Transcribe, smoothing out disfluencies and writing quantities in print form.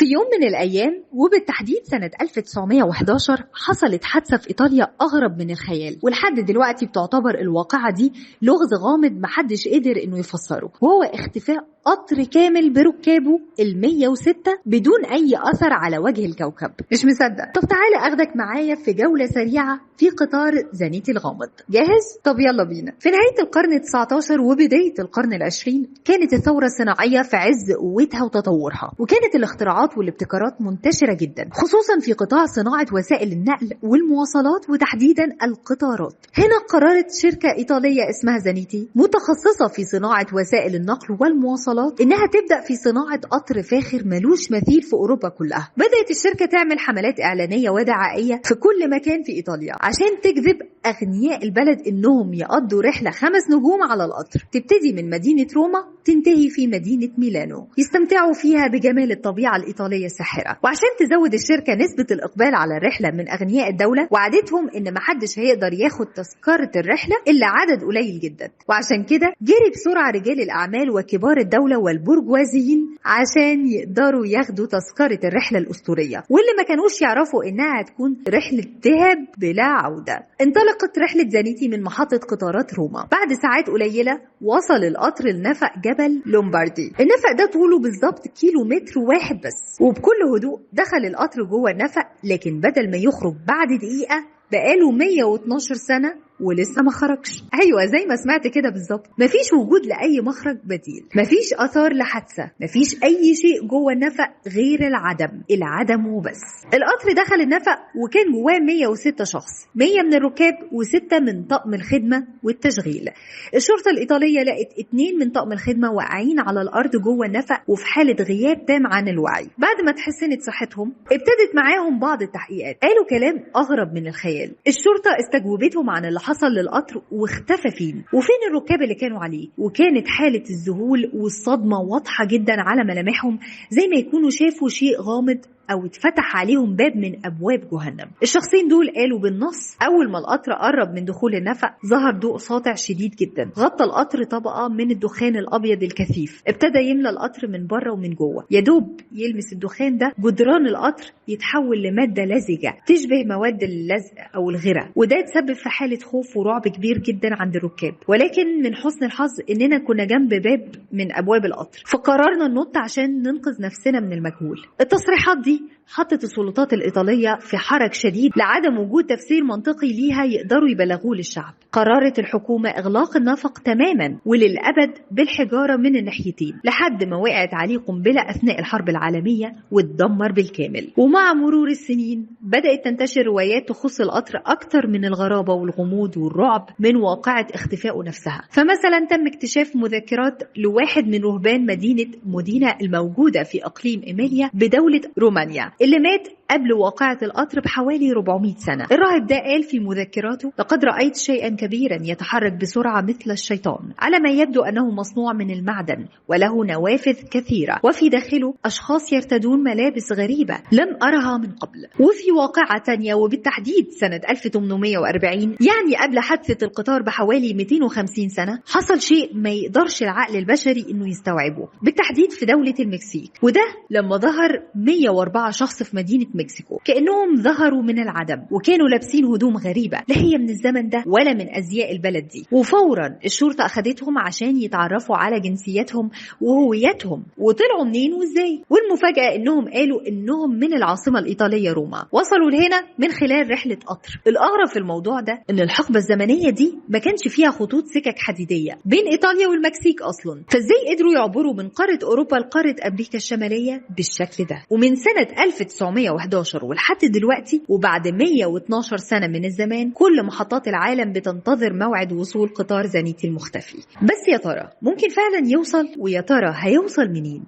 في يوم من الأيام وبالتحديد سنة 1911 حصلت حادثة في إيطاليا أغرب من الخيال، ولحد دلوقتي بتعتبر الواقعة دي لغز غامض محدش قدر إنه يفسره، وهو اختفاء قطر كامل بركابه 106 بدون أي أثر على وجه الكوكب. مش مصدق؟ طب تعالى أخدك معايا في جولة سريعة في قطار زانيتي الغامض. جاهز؟ طب يلا بينا. في نهاية القرن 19 وبداية القرن 20 كانت الثورة الصناعية في عز قوتها وتطورها، وكانت الاختراعات والابتكارات منتشرة جدا، خصوصا في قطاع صناعة وسائل النقل والمواصلات وتحديدا القطارات. هنا قررت شركة إيطالية اسمها زانيتي متخصصة في صناعة وسائل النقل والمواصلات إنها تبدأ في صناعة قطر فاخر ملوش مثيل في أوروبا كلها. بدأت الشركة تعمل حملات إعلانية ودعائية في كل مكان في إيطاليا عشان تجذب أغنياء البلد إنهم يقضوا رحلة 5 نجوم على القطر، تبتدي من مدينة روما تنتهي في مدينة ميلانو، يستمتعوا فيها بجمال الطبيعة الإيطالية الساحرة. وعشان تزود الشركة نسبة الإقبال على الرحلة من أغنياء الدولة، وعدتهم إن محدش هيقدر ياخد تذكرة الرحلة إلا عدد قليل جدا. وعشان كده جري بسرعة رجال الأعمال وكبار الدولة والبرجوازيين عشان يقدروا ياخدوا تذكرة الرحلة الأسطورية، واللي ما كانوش يعرفوا إنها هتكون رحلة ذهاب بلا عودة. انطلقت رحلة زانيتي من محطة قطارات روما. بعد ساعات قليلة وصل القطر لنفق جبل لومباردي. النفق ده طوله بالظبط 1 كيلومتر بس، وبكل هدوء دخل القطر جوه النفق، لكن بدل ما يخرج بعد دقيقة بقاله 112 سنة ولسه ما خرجش. ايوه زي ما سمعت كده بالظبط، مفيش وجود لاي مخرج بديل، مفيش اثار لحادثه، مفيش اي شيء جوه النفق غير العدم وبس. القطر دخل النفق وكان جواه 106 شخص، 100 من الركاب و6 من طقم الخدمه والتشغيل. الشرطه الايطاليه لقت 2 من طقم الخدمه واقعين على الارض جوه النفق وفي حاله غياب تام عن الوعي. بعد ما تحسنت صحتهم ابتدت معاهم بعض التحقيقات، قالوا كلام اغرب من الخيال. الشرطه استجوبتهم عن اللي حصل للقطر واختفى فين، وفين الركاب اللي كانوا عليه. وكانت حالة الذهول والصدمة واضحة جدا على ملامحهم، زي ما يكونوا شافوا شيء غامض أو اتفتح عليهم باب من أبواب جهنم. الشخصين دول قالوا بالنص أول ما القطر قرب من دخول النفق ظهر ضوء ساطع شديد جدا غطى القطر طبقة من الدخان الأبيض الكثيف، ابتدى يملى القطر من بره ومن جوه. يدوب يلمس الدخان ده جدران القطر يتحول لمادة لزجة تشبه مواد اللزق أو الغرة، وده تسبب في حالة خوف ورعب كبير جدا عند الركاب. ولكن من حسن الحظ إننا كنا جنب باب من أبواب القطر، فقررنا ننط عشان ننقذ نفسنا من المجهول. التصريحات دي حطت السلطات الإيطالية في حرج شديد لعدم وجود تفسير منطقي ليها يقدروا يبلغوه للشعب. قررت الحكومة إغلاق النفق تماما وللأبد بالحجارة من الناحيتين، لحد ما وقعت عليه قنبلة أثناء الحرب العالمية واتدمر بالكامل. ومع مرور السنين بدأت تنتشر روايات تخص القطر أكثر من الغرابة والغموض والرعب من واقعة اختفائه نفسها. فمثلا تم اكتشاف مذكرات لواحد من رهبان مدينة مودينا الموجودة في أقليم إيميليا بدولة رومانيا، اللي مات قبل واقعة القطر بحوالي 400 سنة. الراهب ده قال في مذكراته: لقد رأيت شيئا كبيرا يتحرك بسرعة مثل الشيطان، على ما يبدو أنه مصنوع من المعدن وله نوافذ كثيرة، وفي داخله أشخاص يرتدون ملابس غريبة لم أرها من قبل. وفي واقعة تانية وبالتحديد سنة 1840، يعني قبل حادثة القطار بحوالي 250 سنة، حصل شيء ما يقدرش العقل البشري إنه يستوعبه، بالتحديد في دولة المكسيك. وده لما ظهر 104 شخص في مدينة مكسيكو كأنهم ظهروا من العدم، وكانوا لابسين هدوم غريبة لا هي من الزمن ده ولا من أزياء البلد دي. وفورا الشرطة أخدتهم عشان يتعرفوا على جنسياتهم وهوياتهم وطلعوا منين وإزاي. والمفاجأة إنهم قالوا إنهم من العاصمة الإيطالية روما، وصلوا لهنا من خلال رحلة قطر. الأغرب في الموضوع ده إن الحقبة الزمنية دي ما كانش فيها خطوط سكك حديدية بين إيطاليا والمكسيك أصلا، فإزاي قدروا يعبروا من قارة أوروبا لقارة أمريكا الشمالية بالشكل ده؟ ومن سنة 1911 ولحد دلوقتي وبعد 112 سنة من الزمان كل محطات العالم بتنتظر موعد وصول قطار زانيتي المختفي. بس يا ترى ممكن فعلا يوصل؟ ويا ترى هيوصل منين؟